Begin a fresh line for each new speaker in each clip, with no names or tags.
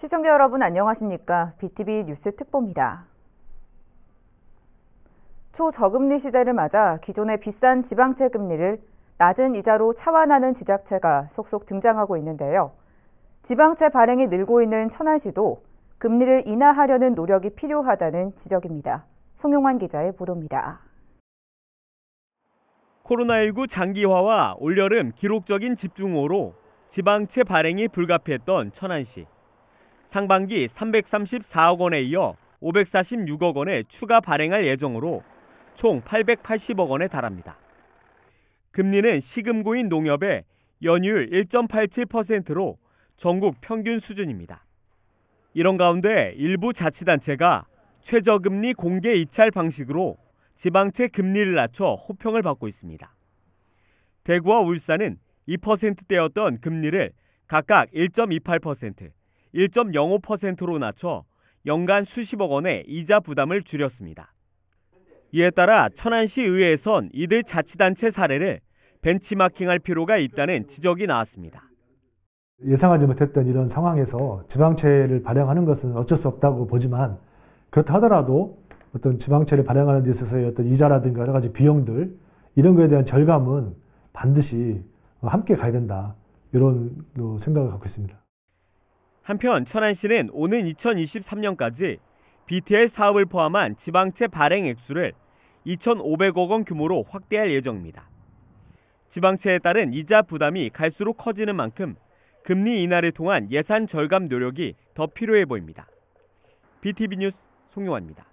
시청자 여러분 안녕하십니까? BTV 뉴스 특보입니다. 초저금리 시대를 맞아 기존의 비싼 지방채 금리를 낮은 이자로 차환하는 지자체가 속속 등장하고 있는데요. 지방채 발행이 늘고 있는 천안시도 금리를 인하하려는 노력이 필요하다는 지적입니다. 송용환 기자의 보도입니다.
코로나19 장기화와 올여름 기록적인 집중호우로 지방채 발행이 불가피했던 천안시. 상반기 334억 원에 이어 546억 원의 추가 발행할 예정으로 총 880억 원에 달합니다. 금리는 시금고인 농협의 연율 1.87%로 전국 평균 수준입니다. 이런 가운데 일부 자치단체가 최저금리 공개 입찰 방식으로 지방채 금리를 낮춰 호평을 받고 있습니다. 대구와 울산은 2%대였던 금리를 각각 1.28%, 1.05%로 낮춰 연간 수십억 원의 이자 부담을 줄였습니다. 이에 따라 천안시 의회에선 이들 자치단체 사례를 벤치마킹할 필요가 있다는 지적이 나왔습니다.
예상하지 못했던 이런 상황에서 지방채를 발행하는 것은 어쩔 수 없다고 보지만 그렇다 하더라도 어떤 지방채를 발행하는 데 있어서의 어떤 이자라든가 여러 가지 비용들 이런 거에 대한 절감은 반드시 함께 가야 된다. 이런 생각을 갖고 있습니다.
한편 천안시는 오는 2023년까지 BTL 사업을 포함한 지방채 발행 액수를 2,500억 원 규모로 확대할 예정입니다. 지방채에 따른 이자 부담이 갈수록 커지는 만큼 금리 인하를 통한 예산 절감 노력이 더 필요해 보입니다. BTV 뉴스 송용환입니다.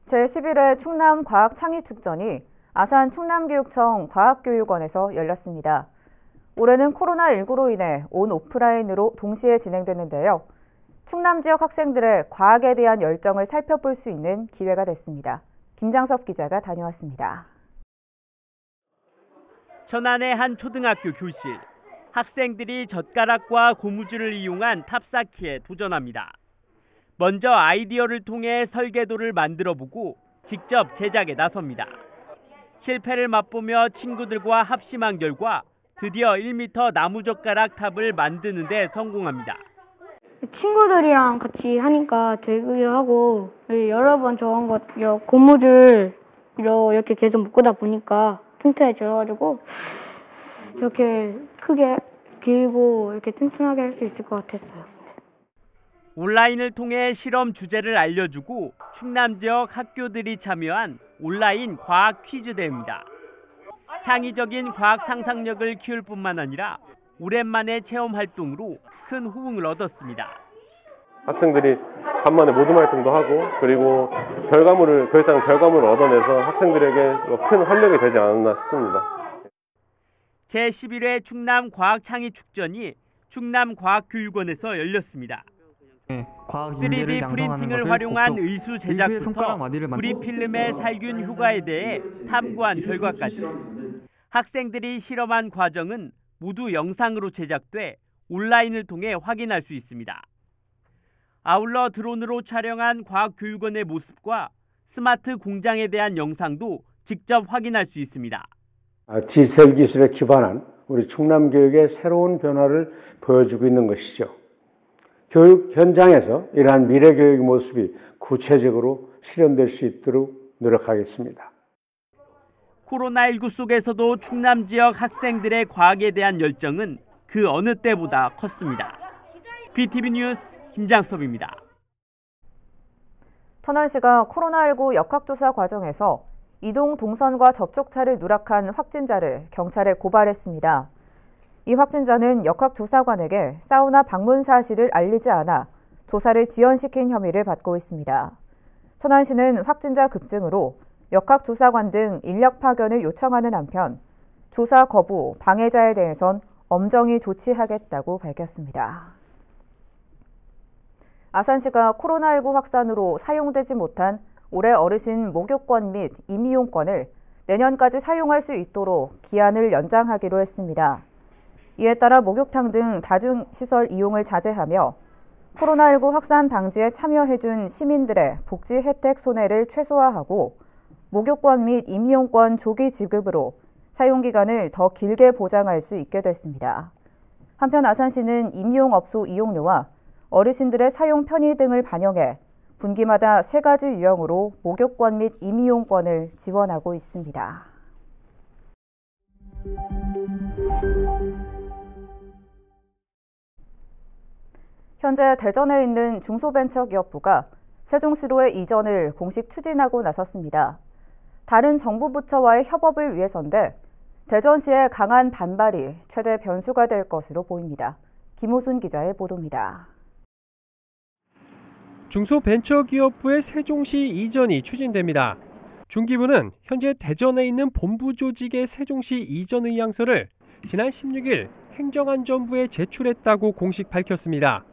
제11회 충남과학창의축전이 아산 충남교육청 과학교육원에서 열렸습니다. 올해는 코로나19로 인해 온 오프라인으로 동시에 진행됐는데요. 충남 지역 학생들의 과학에 대한 열정을 살펴볼 수 있는 기회가 됐습니다. 김장섭 기자가 다녀왔습니다.
천안의 한 초등학교 교실. 학생들이 젓가락과 고무줄을 이용한 탑쌓기에 도전합니다. 먼저 아이디어를 통해 설계도를 만들어보고 직접 제작에 나섭니다. 실패를 맛보며 친구들과 합심한 결과 드디어 1m 나무젓가락 탑을 만드는 데 성공합니다.
친구들이랑 같이 하니까 되게 하고 여러 번 저런 것 고무줄 이렇게 계속 묶다 보니까 튼튼해져가지고 이렇게 크게 길고 이렇게 튼튼하게 할 수 있을 것 같았어요.
온라인을 통해 실험 주제를 알려주고 충남 지역 학교들이 참여한 온라인 과학 퀴즈 대회입니다. 창의적인 과학 상상력을 키울 뿐만 아니라 오랜만에 체험 활동으로 큰 호응을 얻었습니다.
학생들이 간만에 모둠 활동도 하고 그리고 그에 따른 결과물을 얻어내서 학생들에게 큰 활력이 되지 않았나 싶습니다.
제11회 충남과학창의축전이 충남과학교육원에서 열렸습니다. 3D 프린팅을 활용한 의수 제작부터 구리필름의 살균 효과에 대해 탐구한 결과까지 학생들이 실험한 과정은 모두 영상으로 제작돼 온라인을 통해 확인할 수 있습니다. 아울러 드론으로 촬영한 과학교육원의 모습과 스마트 공장에 대한 영상도 직접 확인할 수 있습니다.
디지털 기술에 기반한 우리 충남 교육의 새로운 변화를 보여주고 있는 것이죠. 교육 현장에서 이러한 미래 교육의 모습이 구체적으로 실현될 수 있도록 노력하겠습니다.
코로나19 속에서도 충남 지역 학생들의 과학에 대한 열정은 그 어느 때보다 컸습니다. BTV 뉴스 김장섭입니다.
천안시가 코로나19 역학조사 과정에서 이동 동선과 접촉차를 누락한 확진자를 경찰에 고발했습니다. 이 확진자는 역학조사관에게 사우나 방문 사실을 알리지 않아 조사를 지연시킨 혐의를 받고 있습니다. 천안시는 확진자 급증으로 역학조사관 등 인력 파견을 요청하는 한편 조사 거부, 방해자에 대해선 엄정히 조치하겠다고 밝혔습니다. 아산시가 코로나19 확산으로 사용되지 못한 올해 어르신 목욕권 및 임이용권을 내년까지 사용할 수 있도록 기한을 연장하기로 했습니다. 이에 따라 목욕탕 등 다중시설 이용을 자제하며 코로나19 확산 방지에 참여해준 시민들의 복지 혜택 손해를 최소화하고 목욕권 및 임이용권 조기 지급으로 사용기간을 더 길게 보장할 수 있게 됐습니다. 한편 아산시는 임용업소 이용료와 어르신들의 사용 편의 등을 반영해 분기마다 3가지 유형으로 목욕권 및 임이용권을 지원하고 있습니다. 현재 대전에 있는 중소벤처기업부가 세종시로의 이전을 공식 추진하고 나섰습니다. 다른 정부 부처와의 협업을 위해서인데 대전시의 강한 반발이 최대 변수가 될 것으로 보입니다. 김호순 기자의 보도입니다.
중소벤처기업부의 세종시 이전이 추진됩니다. 중기부는 현재 대전에 있는 본부 조직의 세종시 이전 의향서를 지난 16일 행정안전부에 제출했다고 공식 밝혔습니다.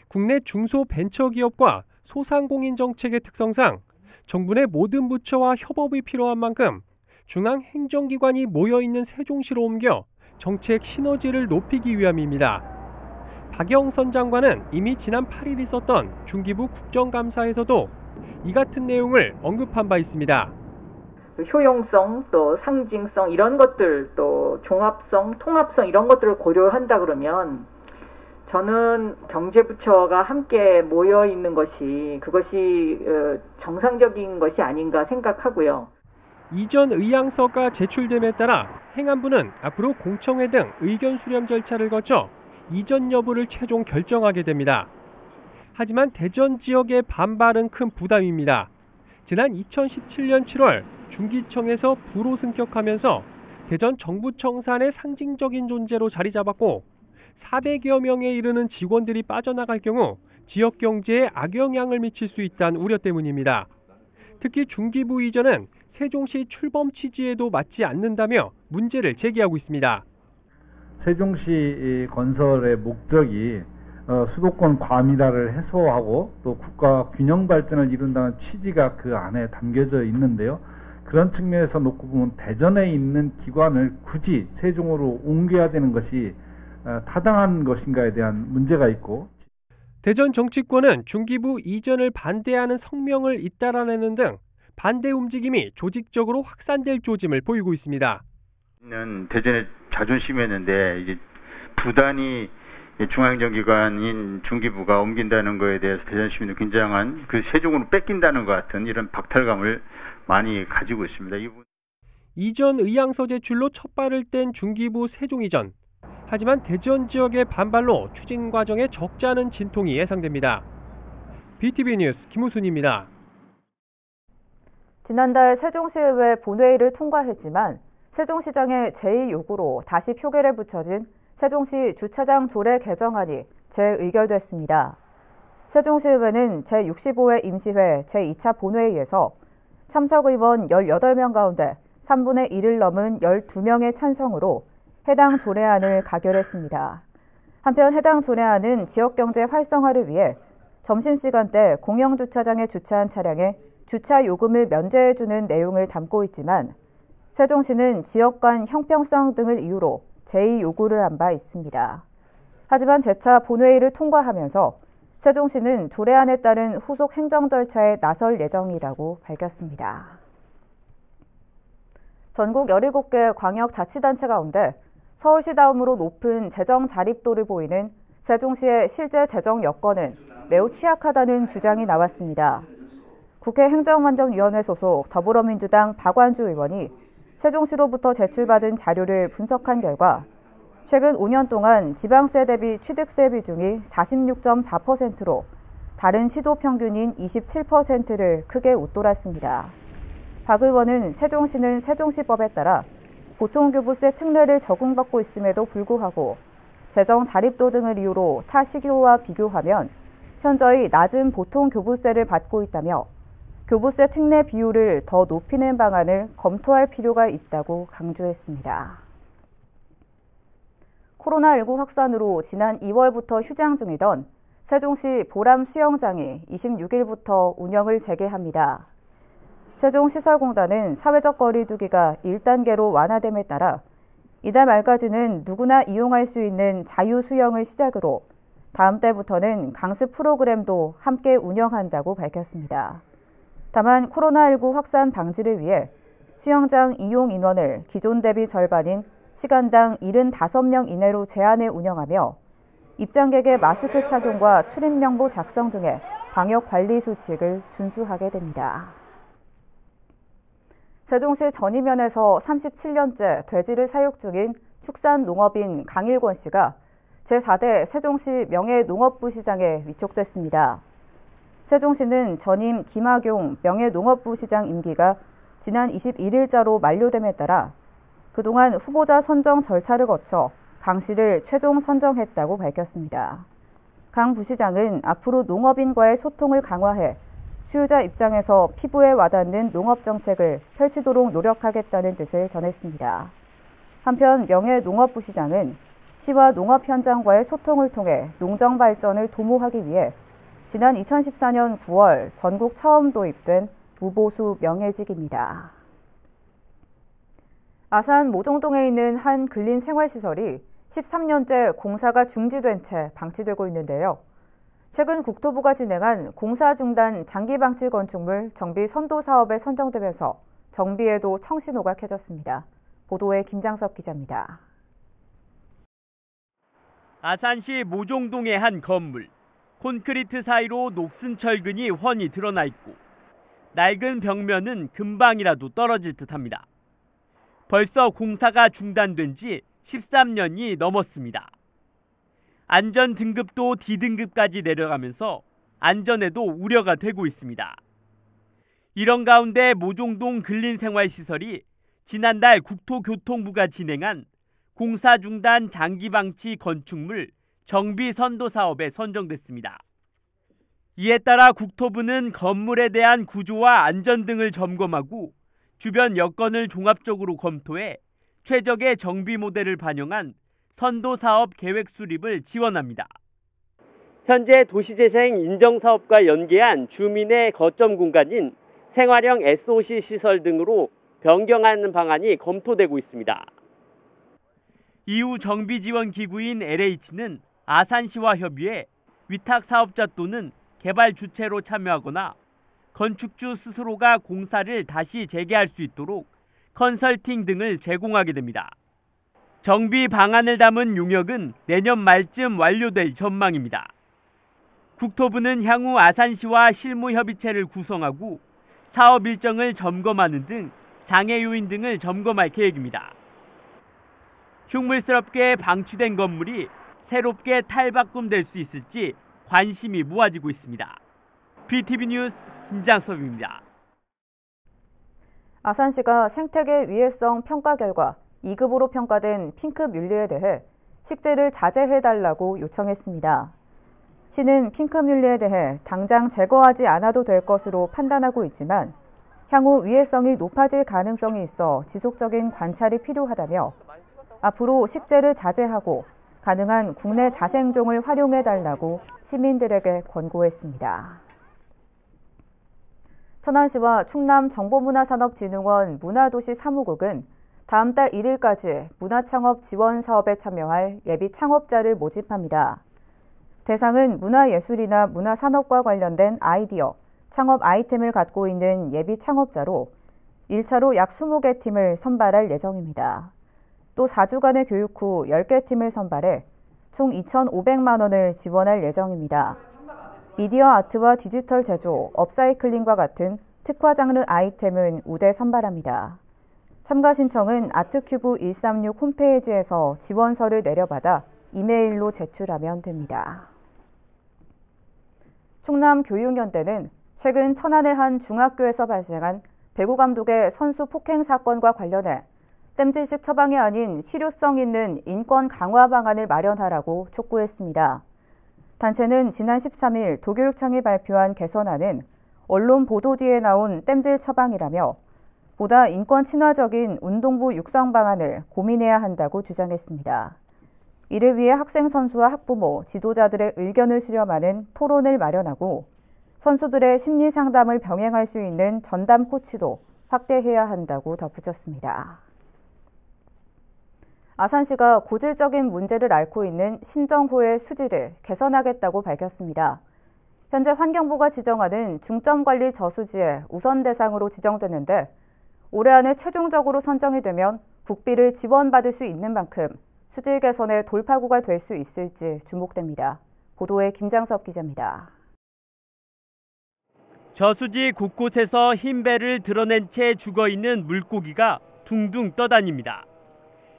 국내 중소벤처기업과 소상공인 정책의 특성상 정부 내 모든 부처와 협업이 필요한 만큼 중앙행정기관이 모여있는 세종시로 옮겨 정책 시너지를 높이기 위함입니다. 박영선 장관은 이미 지난 8일 있었던 중기부 국정감사에서도 이 같은 내용을 언급한 바 있습니다.
효용성, 또 상징성 이런 것들, 또 종합성, 통합성 이런 것들을 고려한다 그러면 저는 경제부처가 함께 모여 있는 것이 그것이 정상적인 것이 아닌가 생각하고요.
이전 의향서가 제출됨에 따라 행안부는 앞으로 공청회 등 의견 수렴 절차를 거쳐 이전 여부를 최종 결정하게 됩니다. 하지만 대전 지역의 반발은 큰 부담입니다. 지난 2017년 7월 중기청에서 부로 승격하면서 대전 정부청산의 상징적인 존재로 자리 잡았고 400여 명에 이르는 직원들이 빠져나갈 경우 지역 경제에 악영향을 미칠 수 있다는 우려 때문입니다. 특히 중기부 이전은 세종시 출범 취지에도 맞지 않는다며 문제를 제기하고 있습니다.
세종시 건설의 목적이 수도권 과밀화를 해소하고 또 국가 균형 발전을 이룬다는 취지가 그 안에 담겨져 있는데요. 그런 측면에서 놓고 보면 대전에 있는 기관을 굳이 세종으로 옮겨야 되는 것이 타당한 것인가에 대한 문제가 있고,
대전 정치권은 중기부 이전을 반대하는 성명을 잇따라내는 등 반대 움직임이 조직적으로 확산될 조짐을 보이고 있습니다.
대전의 자존심이었는데 이제 부단히 중앙행정기관인 중기부가 옮긴다는 것에 대해서 대전 시민도 굉장한 그 세종으로 뺏긴다는 것 같은 이런 박탈감을 많이 가지고 있습니다.
이전 의향서 제출로 첫 발을 뗀 중기부 세종 이전. 하지만 대전 지역의 반발로 추진 과정에 적지 않은 진통이 예상됩니다. BTV 뉴스 김우순입니다.
지난달 세종시의회 본회의를 통과했지만 세종시장의 제2요구로 다시 표결에 붙여진 세종시 주차장 조례 개정안이 재의결됐습니다. 세종시의회는 제65회 임시회 제2차 본회의에서 참석 의원 18명 가운데 3분의 1을 넘은 12명의 찬성으로 해당 조례안을 가결했습니다. 한편 해당 조례안은 지역경제 활성화를 위해 점심시간대 공영주차장에 주차한 차량에 주차 요금을 면제해주는 내용을 담고 있지만 세종시는 지역 간 형평성 등을 이유로 제2요구를 한 바 있습니다. 하지만 재차 본회의를 통과하면서 세종시는 조례안에 따른 후속 행정 절차에 나설 예정이라고 밝혔습니다. 전국 17개 광역자치단체 가운데 서울시 다음으로 높은 재정 자립도를 보이는 세종시의 실제 재정 여건은 매우 취약하다는 주장이 나왔습니다. 국회 행정안전위원회 소속 더불어민주당 박완주 의원이 세종시로부터 제출받은 자료를 분석한 결과 최근 5년 동안 지방세 대비 취득세 비중이 46.4%로 다른 시도 평균인 27%를 크게 웃돌았습니다. 박 의원은 세종시는 세종시법에 따라 보통교부세 특례를 적용받고 있음에도 불구하고 재정 자립도 등을 이유로 타 시도와 비교하면 현저히 낮은 보통교부세를 받고 있다며 교부세 특례 비율을 더 높이는 방안을 검토할 필요가 있다고 강조했습니다. 코로나19 확산으로 지난 2월부터 휴장 중이던 세종시 보람 수영장이 26일부터 운영을 재개합니다. 세종시설공단은 사회적 거리 두기가 1단계로 완화됨에 따라 이달 말까지는 누구나 이용할 수 있는 자유수영을 시작으로 다음 달부터는 강습 프로그램도 함께 운영한다고 밝혔습니다. 다만 코로나19 확산 방지를 위해 수영장 이용 인원을 기존 대비 절반인 시간당 75명 이내로 제한해 운영하며 입장객의 마스크 착용과 출입명부 작성 등의 방역 관리 수칙을 준수하게 됩니다. 세종시 전이면에서 37년째 돼지를 사육 중인 축산농업인 강일권 씨가 제4대 세종시 명예농업부시장에 위촉됐습니다. 세종시는 전임 김학용 명예농업부시장 임기가 지난 21일자로 만료됨에 따라 그동안 후보자 선정 절차를 거쳐 강 씨를 최종 선정했다고 밝혔습니다. 강 부시장은 앞으로 농업인과의 소통을 강화해 수요자 입장에서 피부에 와닿는 농업 정책을 펼치도록 노력하겠다는 뜻을 전했습니다. 한편 명예농업부시장은 시와 농업 현장과의 소통을 통해 농정 발전을 도모하기 위해 지난 2014년 9월 전국 처음 도입된 무보수 명예직입니다. 아산 모종동에 있는 한 근린 생활시설이 13년째 공사가 중지된 채 방치되고 있는데요. 최근 국토부가 진행한 공사 중단 장기방치 건축물 정비 선도 사업에 선정되면서 정비에도 청신호가 켜졌습니다. 보도에 김장섭 기자입니다.
아산시 모종동의 한 건물. 콘크리트 사이로 녹슨 철근이 훤히 드러나 있고 낡은 벽면은 금방이라도 떨어질 듯합니다. 벌써 공사가 중단된 지 13년이 넘었습니다. 안전 등급도 D등급까지 내려가면서 안전에도 우려가 되고 있습니다. 이런 가운데 모종동 근린생활시설이 지난달 국토교통부가 진행한 공사 중단 장기방치 건축물 정비 선도 사업에 선정됐습니다. 이에 따라 국토부는 건물에 대한 구조와 안전 등을 점검하고 주변 여건을 종합적으로 검토해 최적의 정비 모델을 반영한 선도 사업 계획 수립을 지원합니다. 현재 도시재생 인정사업과 연계한 주민의 거점 공간인 생활형 SOC 시설 등으로 변경하는 방안이 검토되고 있습니다. 이후 정비지원기구인 LH는 아산시와 협의해 위탁 사업자 또는 개발 주체로 참여하거나 건축주 스스로가 공사를 다시 재개할 수 있도록 컨설팅 등을 제공하게 됩니다. 정비 방안을 담은 용역은 내년 말쯤 완료될 전망입니다. 국토부는 향후 아산시와 실무협의체를 구성하고 사업 일정을 점검하는 등 장애 요인 등을 점검할 계획입니다. 흉물스럽게 방치된 건물이 새롭게 탈바꿈될 수 있을지 관심이 모아지고 있습니다. BTV 뉴스 김장섭입니다.
아산시가 생태계 위해성 평가 결과 2급으로 평가된 핑크 뮬리에 대해 식재를 자제해달라고 요청했습니다. 시는 핑크 뮬리에 대해 당장 제거하지 않아도 될 것으로 판단하고 있지만 향후 위해성이 높아질 가능성이 있어 지속적인 관찰이 필요하다며 앞으로 식재를 자제하고 가능한 국내 자생종을 활용해달라고 시민들에게 권고했습니다. 천안시와 충남정보문화산업진흥원 문화도시 사무국은 다음 달 1일까지 문화창업 지원 사업에 참여할 예비 창업자를 모집합니다. 대상은 문화예술이나 문화산업과 관련된 아이디어, 창업 아이템을 갖고 있는 예비 창업자로 1차로 약 20개 팀을 선발할 예정입니다. 또 4주간의 교육 후 10개 팀을 선발해 총 2,500만 원을 지원할 예정입니다. 미디어 아트와 디지털 제조, 업사이클링과 같은 특화 장르 아이템은 우대 선발합니다. 참가 신청은 아트큐브 136 홈페이지에서 지원서를 내려받아 이메일로 제출하면 됩니다. 충남교육연대는 최근 천안의 한 중학교에서 발생한 배구 감독의 선수 폭행 사건과 관련해 땜질식 처방이 아닌 실효성 있는 인권 강화 방안을 마련하라고 촉구했습니다. 단체는 지난 13일 도교육청이 발표한 개선안은 언론 보도 뒤에 나온 땜질 처방이라며 보다 인권 친화적인 운동부 육성 방안을 고민해야 한다고 주장했습니다. 이를 위해 학생 선수와 학부모, 지도자들의 의견을 수렴하는 토론을 마련하고 선수들의 심리 상담을 병행할 수 있는 전담 코치도 확대해야 한다고 덧붙였습니다. 아산시가 고질적인 문제를 앓고 있는 신정호의 수질을 개선하겠다고 밝혔습니다. 현재 환경부가 지정하는 중점관리 저수지의 우선 대상으로 지정됐는데 올해 안에 최종적으로 선정이 되면 국비를 지원받을 수 있는 만큼 수질 개선의 돌파구가 될 수 있을지 주목됩니다. 보도에 김장섭 기자입니다.
저수지 곳곳에서 흰 배를 드러낸 채 죽어있는 물고기가 둥둥 떠다닙니다.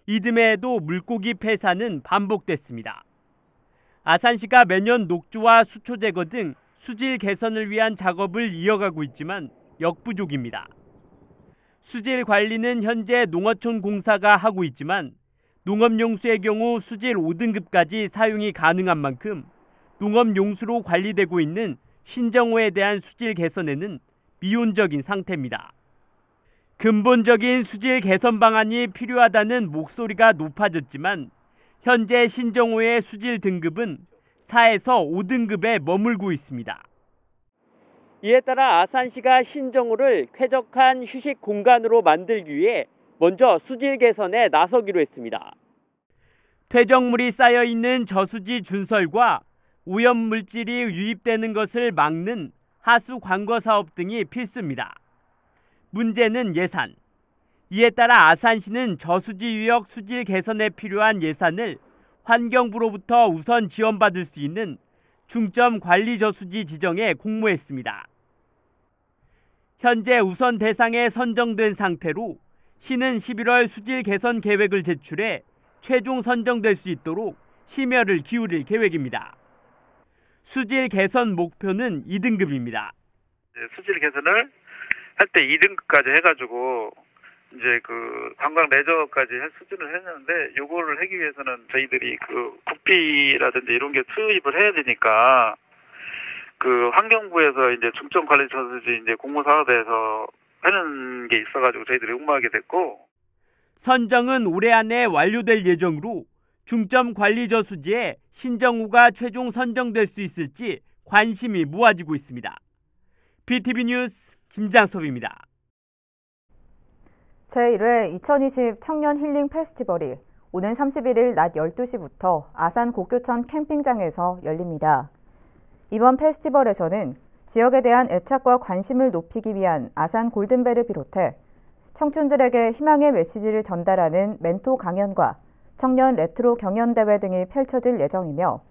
이듬해에도 물고기 폐사는 반복됐습니다. 아산시가 매년 녹조와 수초 제거 등 수질 개선을 위한 작업을 이어가고 있지만 역부족입니다. 수질 관리는 현재 농어촌 공사가 하고 있지만 농업용수의 경우 수질 5등급까지 사용이 가능한 만큼 농업용수로 관리되고 있는 신정호에 대한 수질 개선에는 미온적인 상태입니다. 근본적인 수질 개선 방안이 필요하다는 목소리가 높아졌지만 현재 신정호의 수질 등급은 4에서 5등급에 머물고 있습니다. 이에 따라 아산시가 신정호를 쾌적한 휴식 공간으로 만들기 위해 먼저 수질 개선에 나서기로 했습니다. 퇴적물이 쌓여있는 저수지 준설과 오염물질이 유입되는 것을 막는 하수 관거 사업 등이 필수입니다. 문제는 예산. 이에 따라 아산시는 저수지 유역 수질 개선에 필요한 예산을 환경부로부터 우선 지원받을 수 있는 중점 관리 저수지 지정에 공모했습니다. 현재 우선 대상에 선정된 상태로 시는 11월 수질 개선 계획을 제출해 최종 선정될 수 있도록 심혈을 기울일 계획입니다. 수질 개선 목표는 2등급입니다.
수질 개선을 할 때 2등급까지 해가지고 이제 그 관광 레저까지 수준을 했는데 요거를 하기 위해서는 저희들이 그 국비라든지 이런 게 투입을 해야 되니까 그 환경부에서 이제 중점 관리 저수지 이제 공모 사업에서 하는 게 있어가지고 저희들이 응모하게 됐고
선정은 올해 안에 완료될 예정으로 중점 관리 저수지에 신정호가 최종 선정될 수 있을지 관심이 모아지고 있습니다. BTV 뉴스 김장섭입니다.
제1회 2020 청년 힐링 페스티벌이 오는 31일 낮 12시부터 아산 곡교천 캠핑장에서 열립니다. 이번 페스티벌에서는 지역에 대한 애착과 관심을 높이기 위한 아산 골든벨을 비롯해 청춘들에게 희망의 메시지를 전달하는 멘토 강연과 청년 레트로 경연대회 등이 펼쳐질 예정이며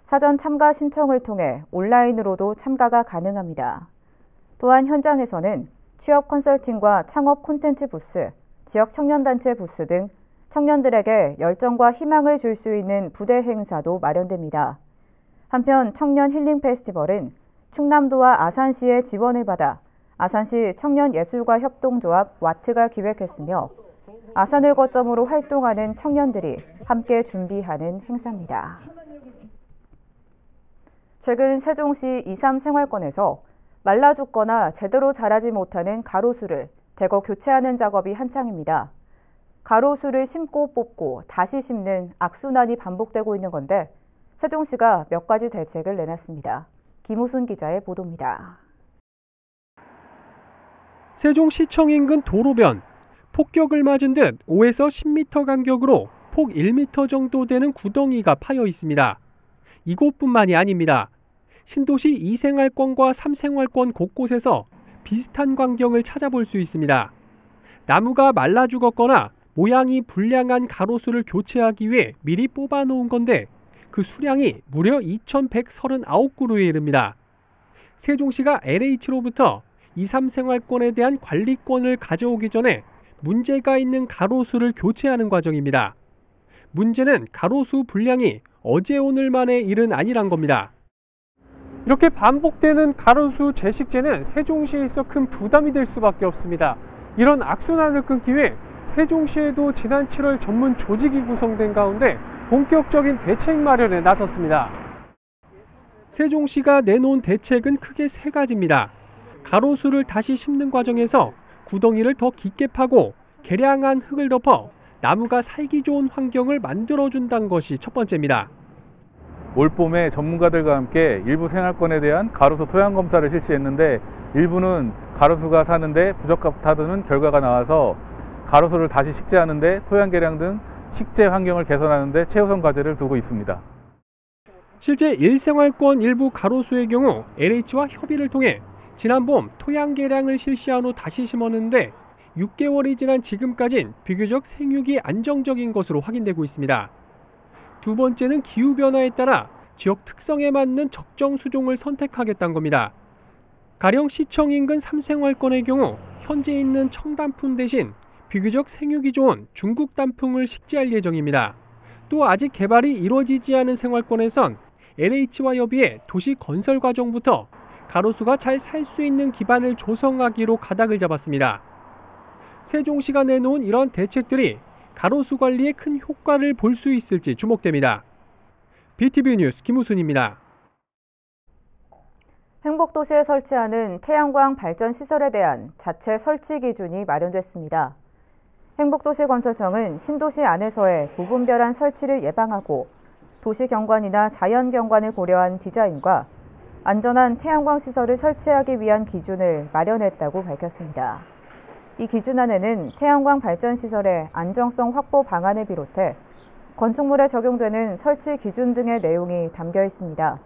사전 참가 신청을 통해 온라인으로도 참가가 가능합니다. 또한 현장에서는 취업 컨설팅과 창업 콘텐츠 부스, 지역 청년단체 부스 등 청년들에게 열정과 희망을 줄 수 있는 부대 행사도 마련됩니다. 한편 청년 힐링 페스티벌은 충남도와 아산시의 지원을 받아 아산시 청년예술가 협동조합 와트가 기획했으며 아산을 거점으로 활동하는 청년들이 함께 준비하는 행사입니다. 최근 세종시 2.3 생활권에서 말라 죽거나 제대로 자라지 못하는 가로수를 대거 교체하는 작업이 한창입니다. 가로수를 심고 뽑고 다시 심는 악순환이 반복되고 있는 건데 세종시가 몇 가지 대책을 내놨습니다. 김우순 기자의 보도입니다.
세종시청 인근 도로변, 폭격을 맞은 듯 5에서 10m 간격으로 폭 1m 정도 되는 구덩이가 파여 있습니다. 이곳뿐만이 아닙니다. 신도시 2생활권과 3생활권 곳곳에서 비슷한 광경을 찾아볼 수 있습니다. 나무가 말라 죽었거나 모양이 불량한 가로수를 교체하기 위해 미리 뽑아놓은 건데 그 수량이 무려 2,139그루에 이릅니다. 세종시가 LH로부터 2, 3생활권에 대한 관리권을 가져오기 전에 문제가 있는 가로수를 교체하는 과정입니다. 문제는 가로수 분량이 어제 오늘만의 일은 아니란 겁니다. 이렇게 반복되는 가로수 재식재는 세종시에 있어 큰 부담이 될 수밖에 없습니다. 이런 악순환을 끊기 위해 세종시에도 지난 7월 전문 조직이 구성된 가운데 본격적인 대책 마련에 나섰습니다. 세종시가 내놓은 대책은 크게 3가지입니다. 가로수를 다시 심는 과정에서 구덩이를 더 깊게 파고 개량한 흙을 덮어 나무가 살기 좋은 환경을 만들어준다는 것이 첫 번째입니다.
올봄에 전문가들과 함께 일부 생활권에 대한 가로수 토양 검사를 실시했는데 일부는 가로수가 사는데 부적합하다는 결과가 나와서 가로수를 다시 식재하는데 토양 개량 등 식재 환경을 개선하는 데 최우선 과제를 두고 있습니다.
실제 1생활권 일부 가로수의 경우 LH와 협의를 통해 지난 봄 토양 개량을 실시한 후 다시 심었는데 6개월이 지난 지금까진 비교적 생육이 안정적인 것으로 확인되고 있습니다. 두 번째는 기후변화에 따라 지역 특성에 맞는 적정 수종을 선택하겠다는 겁니다. 가령 시청 인근 3생활권의 경우 현재 있는 청단풍 대신 비교적 생육이 좋은 중국 단풍을 식재할 예정입니다. 또 아직 개발이 이루어지지 않은 생활권에선 LH와 협의해 도시 건설 과정부터 가로수가 잘 살 수 있는 기반을 조성하기로 가닥을 잡았습니다. 세종시가 내놓은 이런 대책들이 가로수 관리에 큰 효과를 볼 수 있을지 주목됩니다. BTV 뉴스 김우순입니다.
행복도시에 설치하는 태양광 발전 시설에 대한 자체 설치 기준이 마련됐습니다. 행복도시건설청은 신도시 안에서의 무분별한 설치를 예방하고 도시 경관이나 자연 경관을 고려한 디자인과 안전한 태양광 시설을 설치하기 위한 기준을 마련했다고 밝혔습니다. 이 기준안에는 태양광 발전 시설의 안정성 확보 방안을 비롯해 건축물에 적용되는 설치 기준 등의 내용이 담겨 있습니다.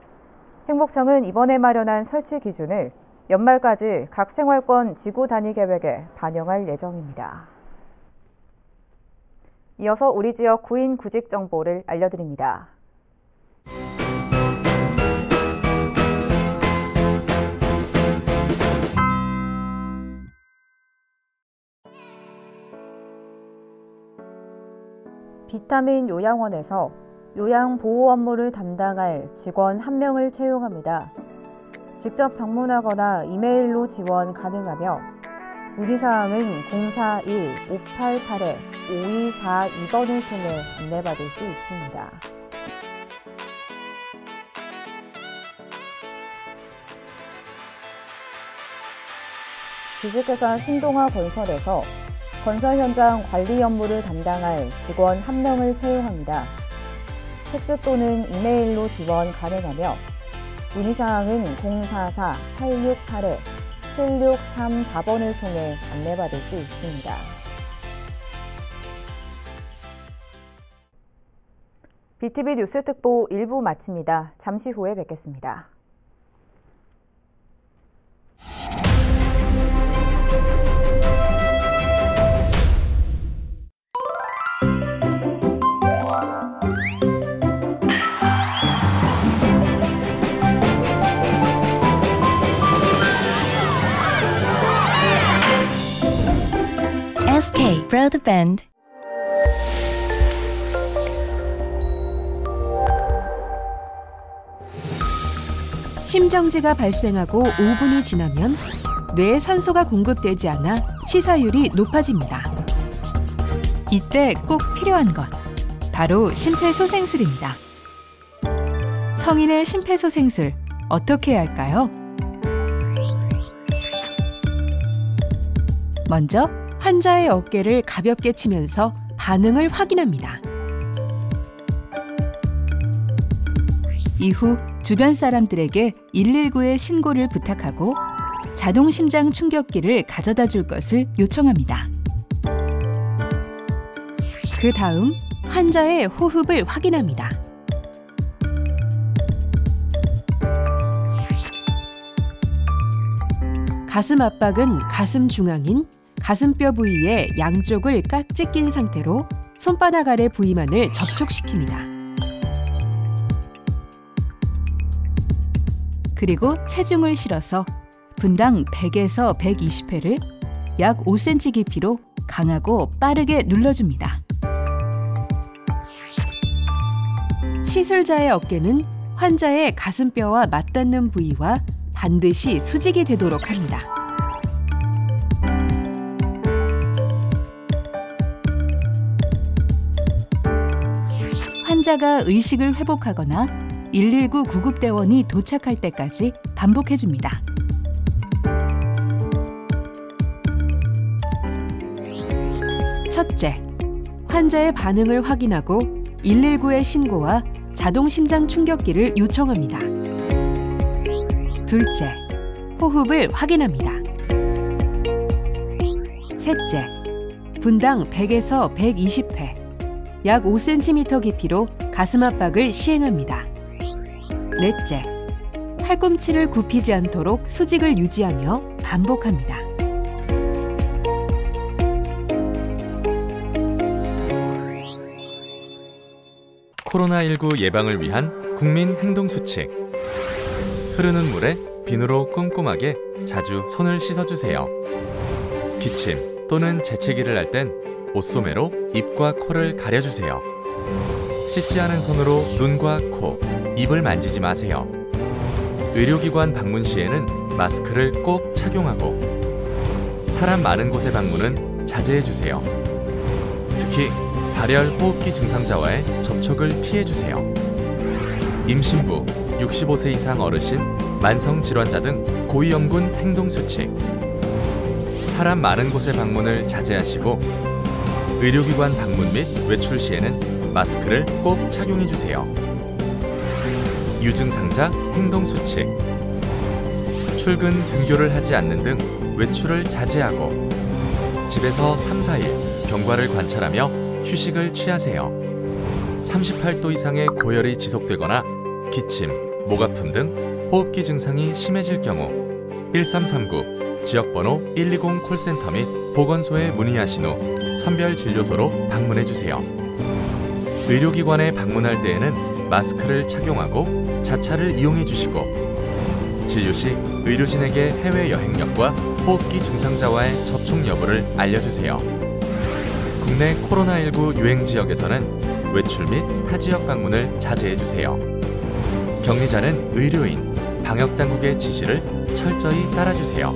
행복청은 이번에 마련한 설치 기준을 연말까지 각 생활권 지구 단위 계획에 반영할 예정입니다. 이어서 우리 지역 구인 구직 정보를 알려드립니다. 비타민 요양원에서 요양 보호 업무를 담당할 직원 1명을 채용합니다. 직접 방문하거나 이메일로 지원 가능하며 문의사항은 041-588-5242번을 통해 안내받을 수 있습니다. 주식회사 신동아 건설에서 건설 현장 관리 업무를 담당할 직원 1명을 채용합니다. 팩스 또는 이메일로 지원 가능하며 문의사항은 044-868-7634번을 통해 안내받을 수 있습니다. BTV 뉴스 특보 1부 마칩니다. 잠시 후에 뵙겠습니다.
SK Broadband. 심정지가 발생하고 5분이 지나면 뇌에 산소가 공급되지 않아 치사율이 높아집니다. 이때 꼭 필요한 것, 바로 심폐소생술입니다. 성인의 심폐소생술 어떻게 해야 할까요? 먼저 환자의 어깨를 가볍게 치면서 반응을 확인합니다. 이후 주변 사람들에게 119에 신고를 부탁하고 자동 심장 충격기를 가져다 줄 것을 요청합니다. 그 다음 환자의 호흡을 확인합니다. 가슴 압박은 가슴 중앙인 가슴뼈 부위의 양쪽을 깍지 낀 상태로 손바닥 아래 부위만을 접촉시킵니다. 그리고 체중을 실어서 분당 100에서 120회를 약 5cm 깊이로 강하고 빠르게 눌러줍니다. 시술자의 어깨는 환자의 가슴뼈와 맞닿는 부위와 반드시 수직이 되도록 합니다. 환자가 의식을 회복하거나 119 구급대원이 도착할 때까지 반복해줍니다. 첫째, 환자의 반응을 확인하고 119의 신고와 자동 심장 충격기를 요청합니다. 둘째, 호흡을 확인합니다. 셋째, 분당 100에서 120회, 약 5cm 깊이로 가슴 압박을 시행합니다. 넷째, 팔꿈치를 굽히지 않도록 수직을 유지하며 반복합니다.
코로나19 예방을 위한 국민 행동수칙. 흐르는 물에 비누로 꼼꼼하게 자주 손을 씻어주세요. 기침 또는 재채기를 할 땐 옷소매로 입과 코를 가려주세요. 씻지 않은 손으로 눈과 코, 입을 만지지 마세요. 의료기관 방문 시에는 마스크를 꼭 착용하고 사람 많은 곳의 방문은 자제해주세요. 특히 발열 호흡기 증상자와의 접촉을 피해주세요. 임신부, 65세 이상 어르신, 만성질환자 등 고위험군 행동수칙. 사람 많은 곳의 방문을 자제하시고 의료기관 방문 및 외출 시에는 마스크를 꼭 착용해주세요. 유증상자 행동수칙. 출근, 등교를 하지 않는 등 외출을 자제하고 집에서 3, 4일 경과를 관찰하며 휴식을 취하세요. 38도 이상의 고열이 지속되거나 기침, 목 아픔 등 호흡기 증상이 심해질 경우 1339 지역번호 120 콜센터 및 보건소에 문의하신 후 선별진료소로 방문해주세요. 의료기관에 방문할 때에는 마스크를 착용하고 자차를 이용해주시고 진료 시 의료진에게 해외 여행력과 호흡기 증상자와의 접촉 여부를 알려주세요. 국내 코로나19 유행 지역에서는 외출 및 타 지역 방문을 자제해주세요. 격리자는 의료인, 방역당국의 지시를 철저히 따라주세요.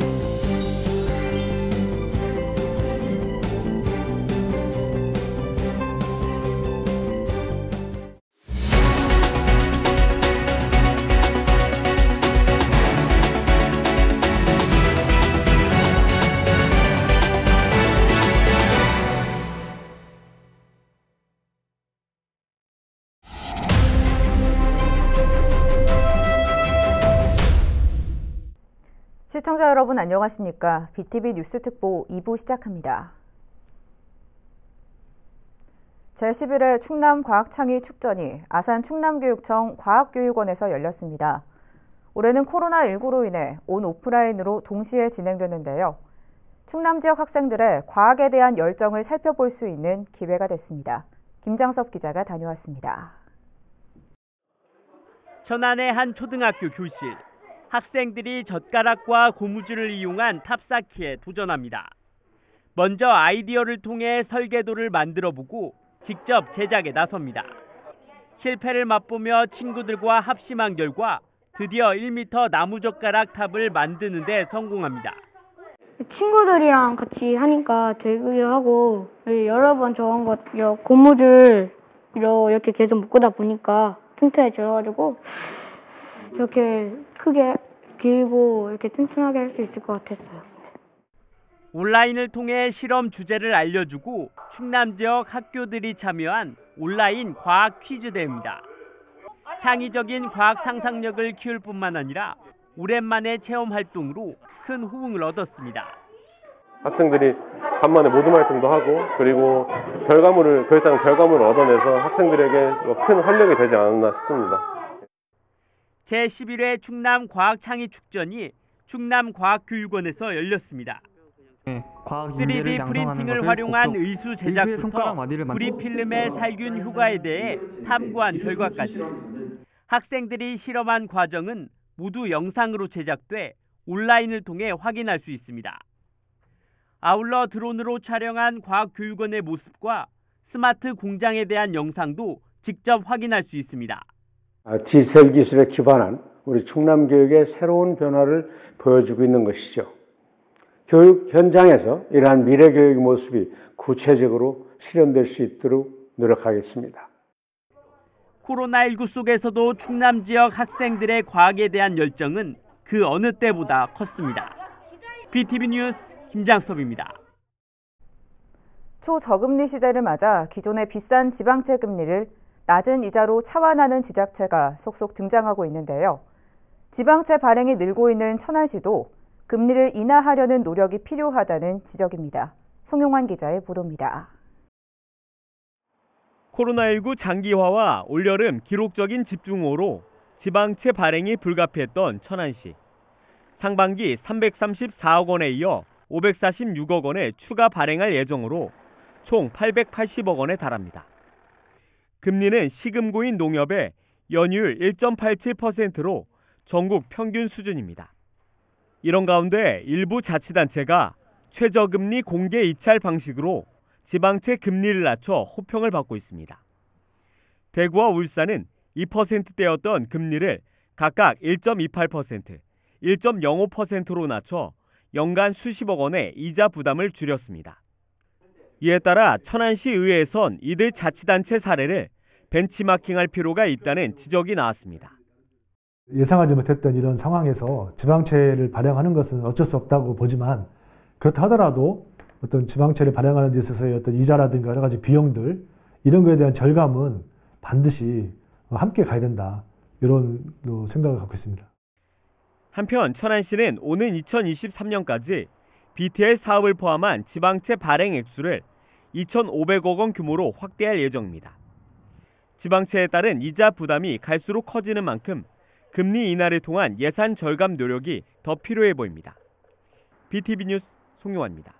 시청자 여러분 안녕하십니까? BTV 뉴스 특보 2부 시작합니다. 제11회 충남과학창의 축전이 아산 충남교육청 과학교육원에서 열렸습니다. 올해는 코로나19로 인해 온 오프라인으로 동시에 진행되는데요. 충남 지역 학생들의 과학에 대한 열정을 살펴볼 수 있는 기회가 됐습니다. 김장섭 기자가 다녀왔습니다.
천안의 한 초등학교 교실. 학생들이 젓가락과 고무줄을 이용한 탑쌓기에 도전합니다. 먼저 아이디어를 통해 설계도를 만들어보고 직접 제작에 나섭니다. 실패를 맛보며 친구들과 합심한 결과 드디어 1m 나무젓가락 탑을 만드는 데 성공합니다.
친구들이랑 같이 하니까 되게 하고 여러 번 저런 것 고무줄 이렇게 계속 묶다 보니까 튼튼해져가지고 이렇게 크게 길고 이렇게 튼튼하게 할 수 있을 것 같았어요.
온라인을 통해 실험 주제를 알려주고 충남 지역 학교들이 참여한 온라인 과학 퀴즈 대회입니다. 창의적인 과학 상상력을 키울 뿐만 아니라 오랜만에 체험 활동으로 큰 호응을 얻었습니다.
학생들이 간만에 모둠 활동도 하고 그리고 그에 따른 결과물을 얻어내서 학생들에게 큰 활력이 되지 않았나 싶습니다.
제11회 충남과학창의축전이 충남과학교육원에서 열렸습니다. 3D 프린팅을 활용한 의수 제작부터 구리필름의 살균 효과에 대해 탐구한 결과까지 학생들이 실험한 과정은 모두 영상으로 제작돼 온라인을 통해 확인할 수 있습니다. 아울러 드론으로 촬영한 과학교육원의 모습과 스마트 공장에 대한 영상도 직접 확인할 수 있습니다.
디지털 기술에 기반한 우리 충남교육의 새로운 변화를 보여주고 있는 것이죠. 교육 현장에서 이러한 미래 교육의 모습이 구체적으로 실현될 수 있도록 노력하겠습니다.
코로나19 속에서도 충남 지역 학생들의 과학에 대한 열정은 그 어느 때보다 컸습니다. BTV 뉴스 김장섭입니다.
초저금리 시대를 맞아 기존의 비싼 지방채 금리를 낮은 이자로 차환하는 지자체가 속속 등장하고 있는데요. 지방채 발행이 늘고 있는 천안시도 금리를 인하하려는 노력이 필요하다는 지적입니다. 송용환 기자의 보도입니다.
코로나19 장기화와 올여름 기록적인 집중호우로 지방채 발행이 불가피했던 천안시. 상반기 334억 원에 이어 546억 원의 추가 발행할 예정으로 총 880억 원에 달합니다. 금리는 시금고인 농협의 연이율 1.87%로 전국 평균 수준입니다. 이런 가운데 일부 자치단체가 최저금리 공개 입찰 방식으로 지방채 금리를 낮춰 호평을 받고 있습니다. 대구와 울산은 2%대였던 금리를 각각 1.28%, 1.05%로 낮춰 연간 수십억 원의 이자 부담을 줄였습니다. 이에 따라 천안시 의회에선 이들 자치단체 사례를 벤치마킹할 필요가 있다는 지적이 나왔습니다.
예상하지 못했던 이런 상황에서 지방채를 발행하는 것은 어쩔 수 없다고 보지만 그렇다 하더라도 어떤 지방채를 발행하는 데 있어서의 어떤 이자라든가 여러 가지 비용들 이런 거에 대한 절감은 반드시 함께 가야 된다. 이런 생각을 갖고 있습니다.
한편 천안시는 오는 2023년까지 BTL 사업을 포함한 지방채 발행 액수를 2,500억 원 규모로 확대할 예정입니다. 지방채에 따른 이자 부담이 갈수록 커지는 만큼 금리 인하를 통한 예산 절감 노력이 더 필요해 보입니다. BTV 뉴스 송용환입니다.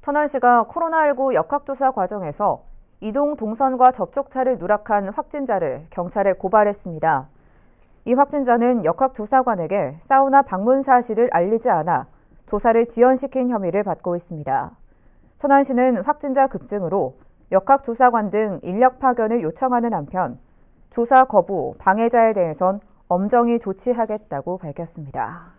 천안시가 코로나19 역학조사 과정에서 이동 동선과 접촉차를 누락한 확진자를 경찰에 고발했습니다. 이 확진자는 역학조사관에게 사우나 방문 사실을 알리지 않아 조사를 지연시킨 혐의를 받고 있습니다. 천안시는 확진자 급증으로 역학조사관 등 인력 파견을 요청하는 한편 조사 거부, 방해자에 대해선 엄정히 조치하겠다고 밝혔습니다.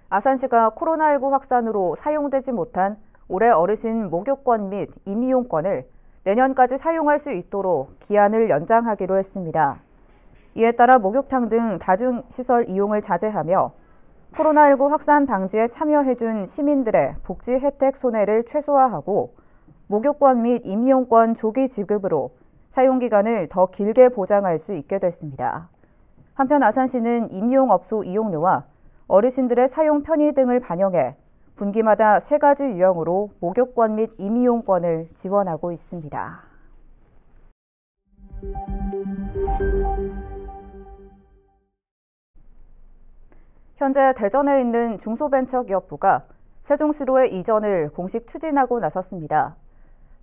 아산시가 코로나19 확산으로 사용되지 못한 올해 어르신 목욕권 및 임이용권을 내년까지 사용할 수 있도록 기한을 연장하기로 했습니다. 이에 따라 목욕탕 등 다중시설 이용을 자제하며 코로나19 확산 방지에 참여해준 시민들의 복지 혜택 손해를 최소화하고 목욕권 및 임이용권 조기 지급으로 사용기간을 더 길게 보장할 수 있게 됐습니다. 한편 아산시는 임이용업소 이용료와 어르신들의 사용 편의 등을 반영해 분기마다 3가지 유형으로 목욕권 및 임이용권을 지원하고 있습니다. 현재 대전에 있는 중소벤처기업부가 세종시로의 이전을 공식 추진하고 나섰습니다.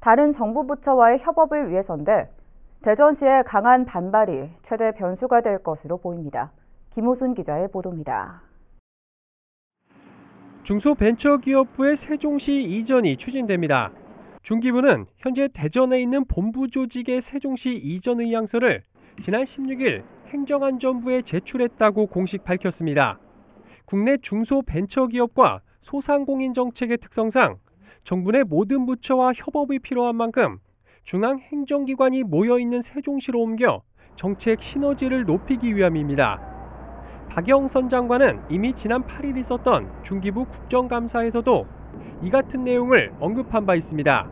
다른 정부 부처와의 협업을 위해서인데 대전시의 강한 반발이 최대 변수가 될 것으로 보입니다. 김호순 기자의 보도입니다.
중소벤처기업부의 세종시 이전이 추진됩니다. 중기부는 현재 대전에 있는 본부 조직의 세종시 이전 의향서를 지난 16일 행정안전부에 제출했다고 공식 밝혔습니다. 국내 중소벤처기업과 소상공인 정책의 특성상 정부 내 모든 부처와 협업이 필요한 만큼 중앙행정기관이 모여있는 세종시로 옮겨 정책 시너지를 높이기 위함입니다. 박영선 장관은 이미 지난 8일 있었던 중기부 국정감사에서도 이 같은 내용을 언급한 바 있습니다.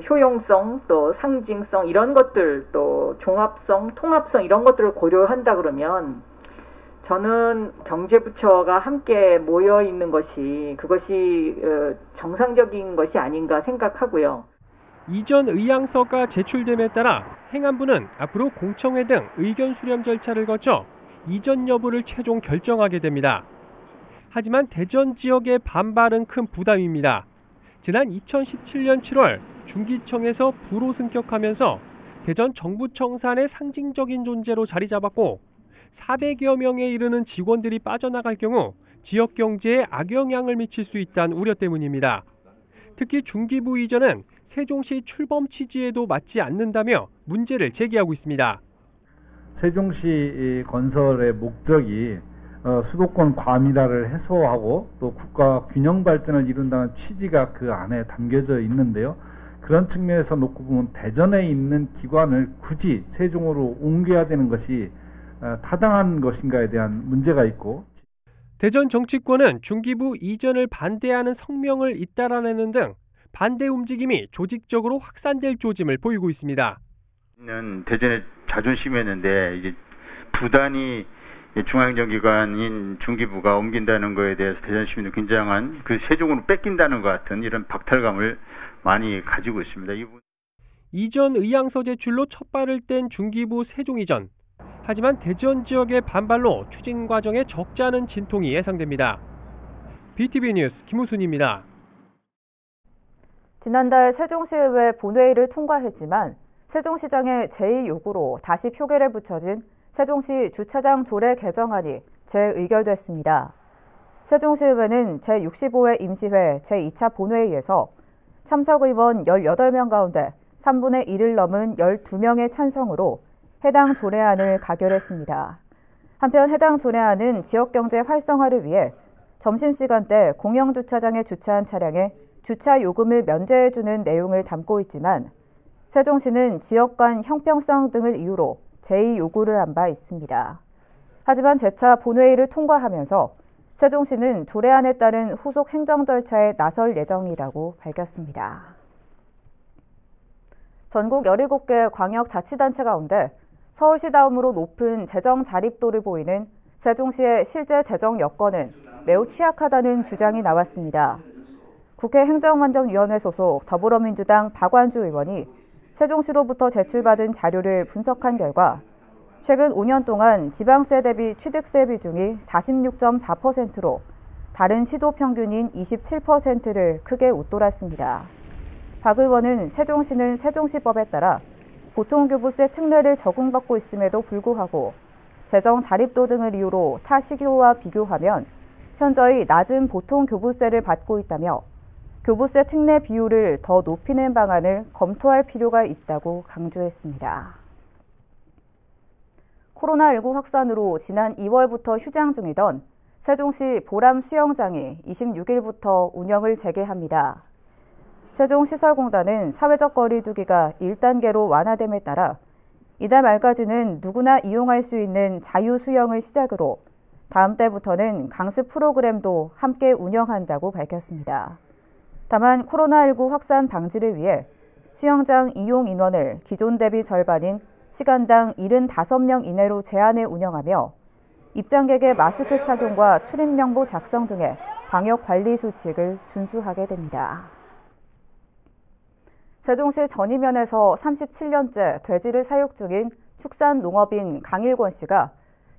효용성, 또 상징성 이런 것들, 또 종합성, 통합성 이런 것들을 고려한다 그러면 저는 경제부처가 함께 모여 있는 그것이 정상적인 것이 아닌가 생각하고요.
이전 의향서가 제출됨에 따라 행안부는 앞으로 공청회 등 의견 수렴 절차를 거쳐 이전 여부를 최종 결정하게 됩니다. 하지만 대전 지역의 반발은 큰 부담입니다. 지난 2017년 7월 중기청에서 부로 승격하면서 대전 정부청산의 상징적인 존재로 자리 잡았고 400여 명에 이르는 직원들이 빠져나갈 경우 지역 경제에 악영향을 미칠 수 있다는 우려 때문입니다. 특히 중기부 이전은 세종시 출범 취지에도 맞지 않는다며 문제를 제기하고 있습니다.
세종시 건설의 목적이 수도권 과밀화를 해소하고 또 국가 균형 발전을 이룬다는 취지가 그 안에 담겨져 있는데요. 그런 측면에서 놓고 보면 대전에 있는 기관을 굳이 세종으로 옮겨야 되는 것이 타당한 것인가에 대한 문제가 있고
대전 정치권은 중기부 이전을 반대하는 성명을 잇따라내는 등 반대 움직임이 조직적으로 확산될 조짐을 보이고 있습니다.
대전의 자존심이었는데 이제 부단히 중앙행정기관인 중기부가 옮긴다는 거에 대해서 대전 시민도 굉장한 그 세종으로 뺏긴다는 것 같은 이런 박탈감을 많이 가지고 있습니다.
이전 의향서 제출로 첫 발을 뗀 중기부 세종 이전. 하지만 대전 지역의 반발로 추진 과정에 적지 않은 진통이 예상됩니다. BTV 뉴스 김우순입니다.
지난달 세종시의회 본회의를 통과했지만 세종시장의 제2요구로 다시 표결에 붙여진 세종시 주차장 조례 개정안이 재의결됐습니다. 세종시의회는 제65회 임시회 제2차 본회의에서 참석 의원 18명 가운데 3분의 1을 넘은 12명의 찬성으로 해당 조례안을 가결했습니다. 한편 해당 조례안은 지역경제 활성화를 위해 점심시간대 공영주차장에 주차한 차량에 주차 요금을 면제해주는 내용을 담고 있지만 세종시는 지역 간 형평성 등을 이유로 제2요구를 한 바 있습니다. 하지만 제4 본회의를 통과하면서 세종시는 조례안에 따른 후속 행정 절차에 나설 예정이라고 밝혔습니다. 전국 17개 광역자치단체 가운데 서울시 다음으로 높은 재정 자립도를 보이는 세종시의 실제 재정 여건은 매우 취약하다는 주장이 나왔습니다. 국회 행정안전위원회 소속 더불어민주당 박완주 의원이 세종시로부터 제출받은 자료를 분석한 결과 최근 5년 동안 지방세 대비 취득세 비중이 46.4%로 다른 시도 평균인 27%를 크게 웃돌았습니다. 박 의원은 세종시는 세종시법에 따라 보통교부세 특례를 적용받고 있음에도 불구하고 재정 자립도 등을 이유로 타 시도와 비교하면 현저히 낮은 보통교부세를 받고 있다며 교부세 특례 비율을 더 높이는 방안을 검토할 필요가 있다고 강조했습니다. 코로나19 확산으로 지난 2월부터 휴장 중이던 세종시 보람 수영장이 26일부터 운영을 재개합니다. 세종시설공단은 사회적 거리 두기가 1단계로 완화됨에 따라 이달 말까지는 누구나 이용할 수 있는 자유수영을 시작으로 다음 달부터는 강습 프로그램도 함께 운영한다고 밝혔습니다. 다만 코로나19 확산 방지를 위해 수영장 이용 인원을 기존 대비 절반인 시간당 75명 이내로 제한해 운영하며 입장객의 마스크 착용과 출입명부 작성 등의 방역관리 수칙을 준수하게 됩니다. 세종시 전이면에서 37년째 돼지를 사육 중인 축산농업인 강일권 씨가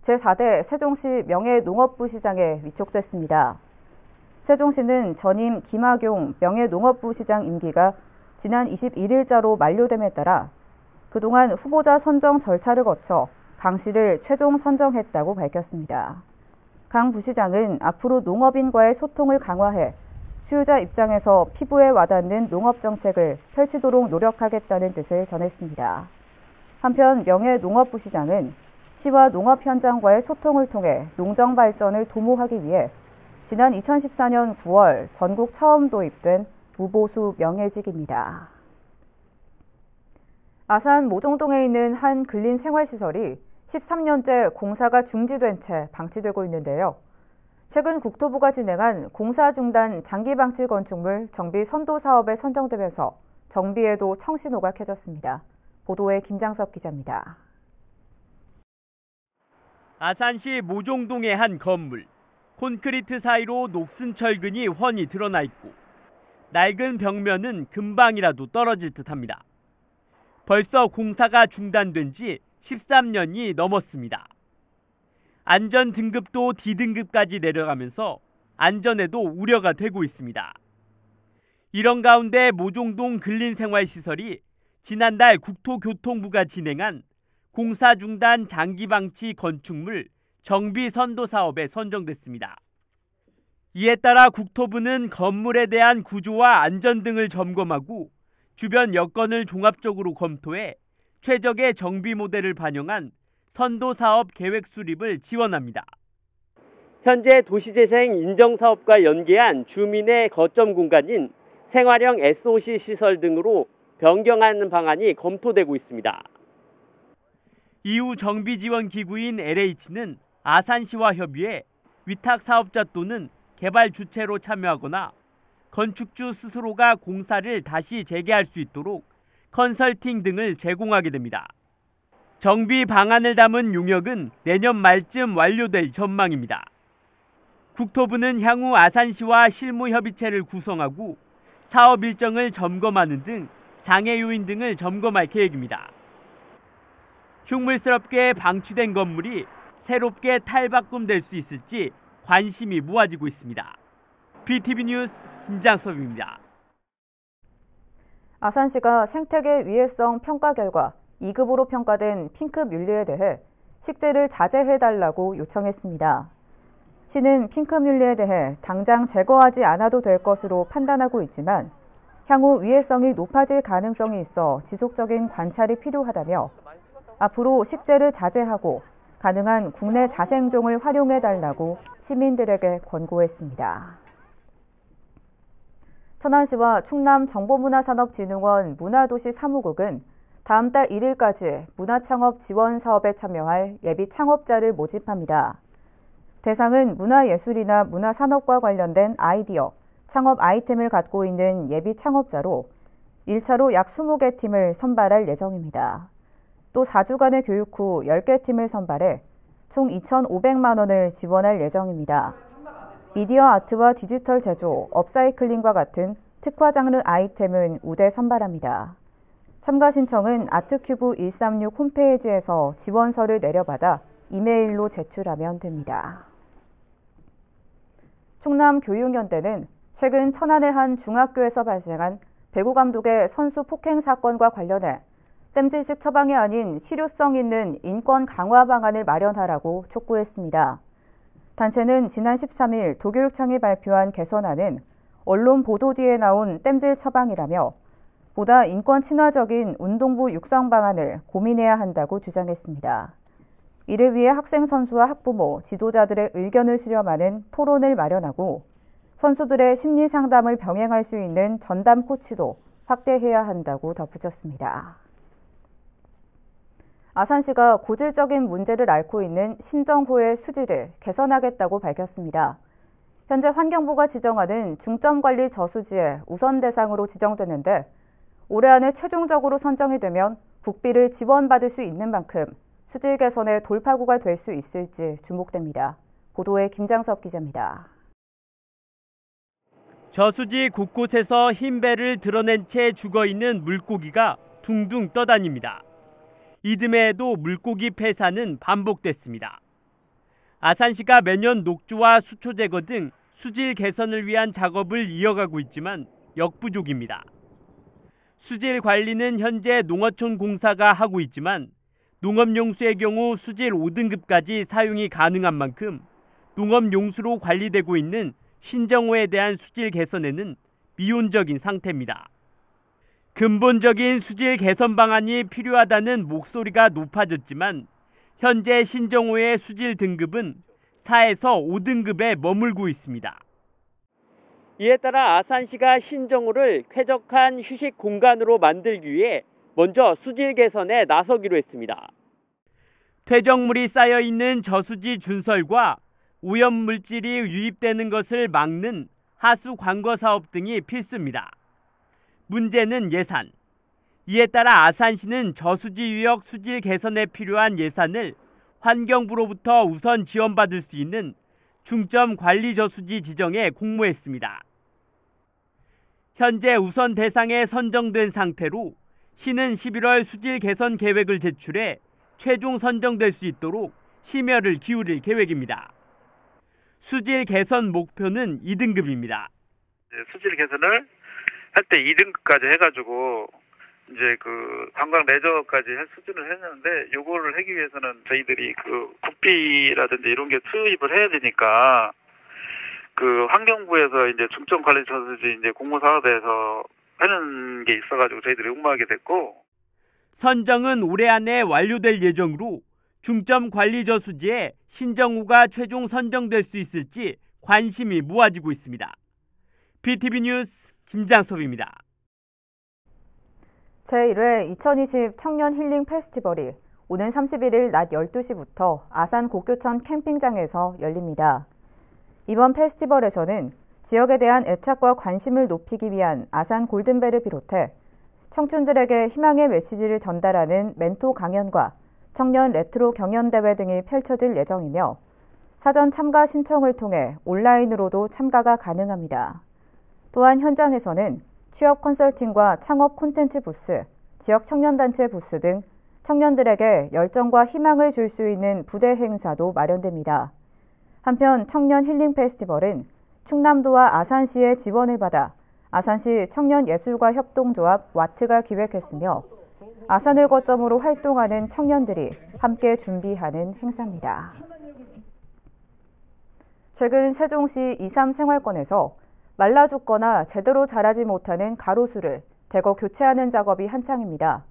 제4대 세종시 명예농업부시장에 위촉됐습니다. 세종시는 전임 김학용 명예농업부시장 임기가 지난 21일자로 만료됨에 따라 그동안 후보자 선정 절차를 거쳐 강 씨를 최종 선정했다고 밝혔습니다. 강 부시장은 앞으로 농업인과의 소통을 강화해 수요자 입장에서 피부에 와닿는 농업정책을 펼치도록 노력하겠다는 뜻을 전했습니다. 한편 명예농업부시장은 시와 농업 현장과의 소통을 통해 농정 발전을 도모하기 위해 지난 2014년 9월 전국 처음 도입된 무보수 명예직입니다. 아산 모종동에 있는 한 근린생활시설이 13년째 공사가 중지된 채 방치되고 있는데요. 최근 국토부가 진행한 공사 중단 장기방치 건축물 정비 선도 사업에 선정되면서 정비에도 청신호가 켜졌습니다. 보도에 김장섭 기자입니다.
아산시 모종동의 한 건물. 콘크리트 사이로 녹슨 철근이 훤히 드러나 있고 낡은 벽면은 금방이라도 떨어질 듯합니다. 벌써 공사가 중단된 지 13년이 넘었습니다. 안전 등급도 D등급까지 내려가면서 안전에도 우려가 되고 있습니다. 이런 가운데 모종동 근린생활시설이 지난달 국토교통부가 진행한 공사 중단 장기방치 건축물 정비 선도 사업에 선정됐습니다. 이에 따라 국토부는 건물에 대한 구조와 안전 등을 점검하고 주변 여건을 종합적으로 검토해 최적의 정비 모델을 반영한 선도 사업 계획 수립을 지원합니다. 현재 도시재생 인정사업과 연계한 주민의 거점 공간인 생활형 SOC 시설 등으로 변경하는 방안이 검토되고 있습니다. 이후 정비지원기구인 LH는 아산시와 협의해 위탁 사업자 또는 개발 주체로 참여하거나 건축주 스스로가 공사를 다시 재개할 수 있도록 컨설팅 등을 제공하게 됩니다. 정비 방안을 담은 용역은 내년 말쯤 완료될 전망입니다. 국토부는 향후 아산시와 실무협의체를 구성하고 사업 일정을 점검하는 등 장애 요인 등을 점검할 계획입니다. 흉물스럽게 방치된 건물이 새롭게 탈바꿈될 수 있을지 관심이 모아지고 있습니다. BTV 뉴스 김장섭입니다.
아산시가 생태계 위해성 평가 결과 2급으로 평가된 핑크뮬리에 대해 식재를 자제해달라고 요청했습니다. 시는 핑크뮬리에 대해 당장 제거하지 않아도 될 것으로 판단하고 있지만 향후 위해성이 높아질 가능성이 있어 지속적인 관찰이 필요하다며 앞으로 식재를 자제하고 가능한 국내 자생종을 활용해달라고 시민들에게 권고했습니다. 천안시와 충남정보문화산업진흥원 문화도시 사무국은 다음 달 1일까지 문화창업 지원 사업에 참여할 예비 창업자를 모집합니다. 대상은 문화예술이나 문화산업과 관련된 아이디어, 창업 아이템을 갖고 있는 예비 창업자로 1차로 약 20개 팀을 선발할 예정입니다. 또 4주간의 교육 후 10개 팀을 선발해 총 2,500만 원을 지원할 예정입니다. 미디어 아트와 디지털 제조, 업사이클링과 같은 특화 장르 아이템은 우대 선발합니다. 참가 신청은 아트큐브 136 홈페이지에서 지원서를 내려받아 이메일로 제출하면 됩니다. 충남교육연대는 최근 천안의 한 중학교에서 발생한 배구 감독의 선수 폭행 사건과 관련해 땜질식 처방이 아닌 실효성 있는 인권 강화 방안을 마련하라고 촉구했습니다. 단체는 지난 13일 도교육청이 발표한 개선안은 언론 보도 뒤에 나온 땜질 처방이라며 보다 인권 친화적인 운동부 육성 방안을 고민해야 한다고 주장했습니다. 이를 위해 학생 선수와 학부모, 지도자들의 의견을 수렴하는 토론을 마련하고 선수들의 심리 상담을 병행할 수 있는 전담 코치도 확대해야 한다고 덧붙였습니다. 아산시가 고질적인 문제를 앓고 있는 신정호의 수질을 개선하겠다고 밝혔습니다. 현재 환경부가 지정하는 중점관리 저수지의 우선 대상으로 지정되는데 올해 안에 최종적으로 선정이 되면 국비를 지원받을 수 있는 만큼 수질 개선의 돌파구가 될 수 있을지 주목됩니다. 보도에 김장섭 기자입니다.
저수지 곳곳에서 흰 배를 드러낸 채 죽어있는 물고기가 둥둥 떠다닙니다. 이듬해에도 물고기 폐사는 반복됐습니다. 아산시가 매년 녹조와 수초 제거 등 수질 개선을 위한 작업을 이어가고 있지만 역부족입니다. 수질 관리는 현재 농어촌 공사가 하고 있지만 농업용수의 경우 수질 5등급까지 사용이 가능한 만큼 농업용수로 관리되고 있는 신정호에 대한 수질 개선에는 미온적인 상태입니다. 근본적인 수질 개선 방안이 필요하다는 목소리가 높아졌지만 현재 신정호의 수질 등급은 4에서 5등급에 머물고 있습니다. 이에 따라 아산시가 신정호를 쾌적한 휴식 공간으로 만들기 위해 먼저 수질 개선에 나서기로 했습니다. 퇴적물이 쌓여있는 저수지 준설과 오염물질이 유입되는 것을 막는 하수 관거 사업 등이 필수입니다. 문제는 예산. 이에 따라 아산시는 저수지 유역 수질 개선에 필요한 예산을 환경부로부터 우선 지원받을 수 있는 중점 관리 저수지 지정에 공모했습니다. 현재 우선 대상에 선정된 상태로 시는 11월 수질 개선 계획을 제출해 최종 선정될 수 있도록 심혈을 기울일 계획입니다. 수질 개선 목표는 2등급입니다.
수질 개선을 할 때 2등급까지 해가지고 이제 그 관광 레저까지 수준을 했는데 요거를 하기 위해서는 저희들이 그 국비라든지 이런 게 투입을 해야 되니까 그 환경부에서 이제 중점 관리 저수지 이제 공모 사업에서 하는 게 있어가지고 저희들이 응모하게 됐고
선정은 올해 안에 완료될 예정으로 중점 관리 저수지에 신정호가 최종 선정될 수 있을지 관심이 모아지고 있습니다. BTV 뉴스 김장섭입니다.
제1회 2020 청년 힐링 페스티벌이 오는 31일 낮 12시부터 아산 곡교천 캠핑장에서 열립니다. 이번 페스티벌에서는 지역에 대한 애착과 관심을 높이기 위한 아산 골든벨을 비롯해 청춘들에게 희망의 메시지를 전달하는 멘토 강연과 청년 레트로 경연대회 등이 펼쳐질 예정이며 사전 참가 신청을 통해 온라인으로도 참가가 가능합니다. 또한 현장에서는 취업 컨설팅과 창업 콘텐츠 부스, 지역 청년단체 부스 등 청년들에게 열정과 희망을 줄 수 있는 부대 행사도 마련됩니다. 한편 청년 힐링 페스티벌은 충남도와 아산시의 지원을 받아 아산시 청년예술가협동조합 와트가 기획했으며 아산을 거점으로 활동하는 청년들이 함께 준비하는 행사입니다. 최근 세종시 2.3 생활권에서 말라 죽거나 제대로 자라지 못하는 가로수를 대거 교체하는 작업이 한창입니다.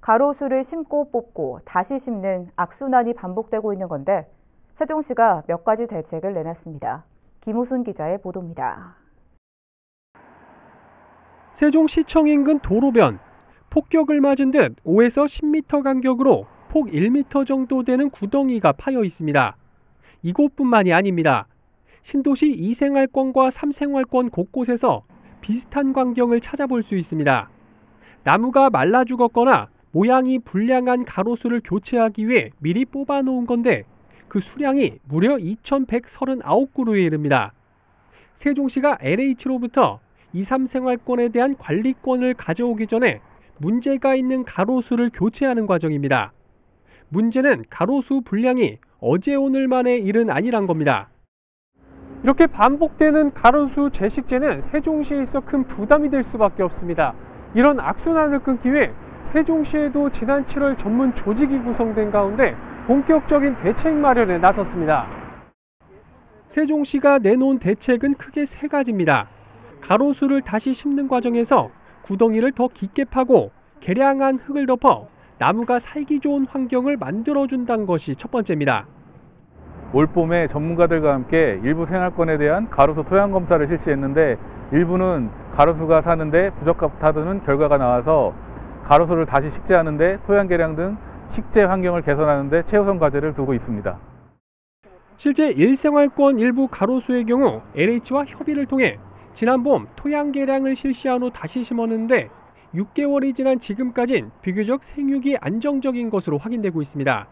가로수를 심고 뽑고 다시 심는 악순환이 반복되고 있는 건데 세종시가 몇 가지 대책을 내놨습니다. 김우순 기자의 보도입니다.
세종시청 인근 도로변, 폭격을 맞은 듯 5에서 10m 간격으로 폭 1m 정도 되는 구덩이가 파여 있습니다. 이곳뿐만이 아닙니다. 신도시 2생활권과 3생활권 곳곳에서 비슷한 광경을 찾아볼 수 있습니다. 나무가 말라 죽었거나 모양이 불량한 가로수를 교체하기 위해 미리 뽑아놓은 건데 그 수량이 무려 2,139그루에 이릅니다. 세종시가 LH로부터 2.3 생활권에 대한 관리권을 가져오기 전에 문제가 있는 가로수를 교체하는 과정입니다. 문제는 가로수 분량이 어제 오늘만의 일은 아니란 겁니다. 이렇게 반복되는 가로수 재식재는 세종시에 있어 큰 부담이 될 수밖에 없습니다. 이런 악순환을 끊기 위해 세종시에도 지난 7월 전문 조직이 구성된 가운데 본격적인 대책 마련에 나섰습니다. 세종시가 내놓은 대책은 크게 3가지입니다. 가로수를 다시 심는 과정에서 구덩이를 더 깊게 파고 개량한 흙을 덮어 나무가 살기 좋은 환경을 만들어준다는 것이 첫 번째입니다.
올봄에 전문가들과 함께 일부 생활권에 대한 가로수 토양 검사를 실시했는데 일부는 가로수가 사는데 부적합하다는 결과가 나와서 가로수를 다시 식재하는 데 토양 개량 등 식재 환경을 개선하는 데 최우선 과제를 두고 있습니다.
실제 1생활권 일부 가로수의 경우 LH와 협의를 통해 지난 봄 토양 개량을 실시한 후 다시 심었는데 6개월이 지난 지금까진 비교적 생육이 안정적인 것으로 확인되고 있습니다.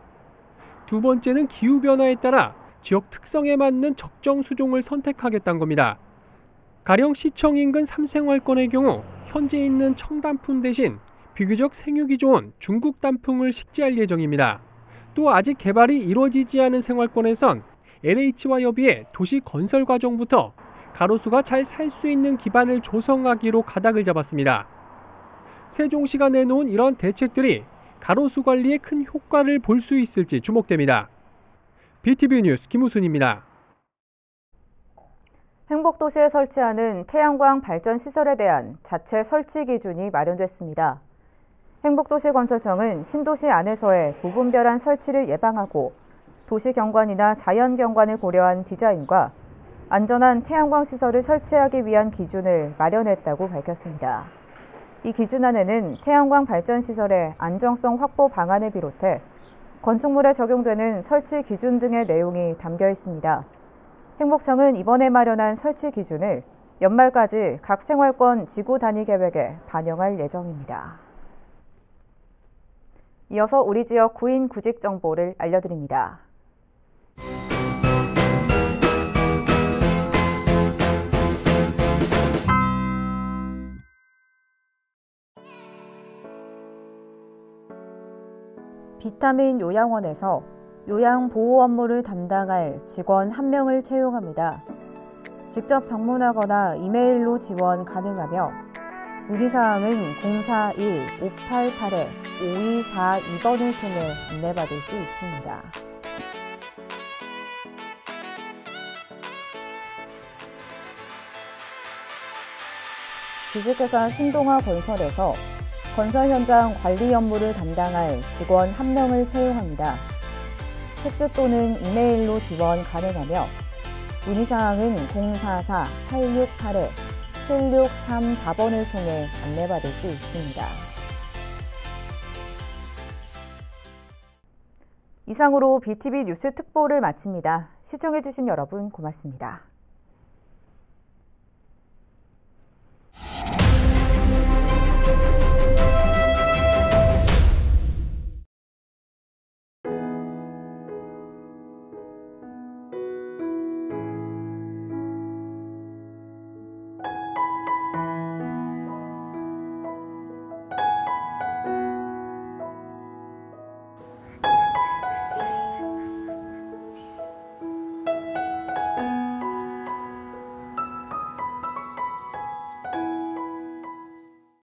두 번째는 기후변화에 따라 지역 특성에 맞는 적정 수종을 선택하겠다는 겁니다. 가령 시청 인근 3생활권의 경우 현재 있는 청단풍 대신 비교적 생육이 좋은 중국 단풍을 식재할 예정입니다. 또 아직 개발이 이루어지지 않은 생활권에선 LH와 협의해 도시 건설 과정부터 가로수가 잘 살 수 있는 기반을 조성하기로 가닥을 잡았습니다. 세종시가 내놓은 이런 대책들이 가로수 관리에 큰 효과를 볼 수 있을지 주목됩니다. BTV 뉴스 김우순입니다.
행복도시에 설치하는 태양광 발전 시설에 대한 자체 설치 기준이 마련됐습니다. 행복도시건설청은 신도시 안에서의 무분별한 설치를 예방하고 도시 경관이나 자연 경관을 고려한 디자인과 안전한 태양광 시설을 설치하기 위한 기준을 마련했다고 밝혔습니다. 이 기준안에는 태양광 발전 시설의 안정성 확보 방안을 비롯해 건축물에 적용되는 설치 기준 등의 내용이 담겨 있습니다. 행복청은 이번에 마련한 설치 기준을 연말까지 각 생활권 지구 단위 계획에 반영할 예정입니다. 이어서 우리 지역 구인 구직 정보를 알려드립니다. 비타민 요양원에서 요양보호 업무를 담당할 직원 1명을 채용합니다. 직접 방문하거나 이메일로 지원 가능하며 문의사항은 041-588-5242번을 통해 안내받을 수 있습니다. 주식회사 신동아 건설에서 건설 현장 관리 업무를 담당할 직원 1명을 채용합니다. 팩스 또는 이메일로 지원 가능하며 문의사항은 044-868-7634번을 통해 안내받을 수 있습니다. 이상으로 BTV 뉴스 특보를 마칩니다. 시청해주신 여러분 고맙습니다.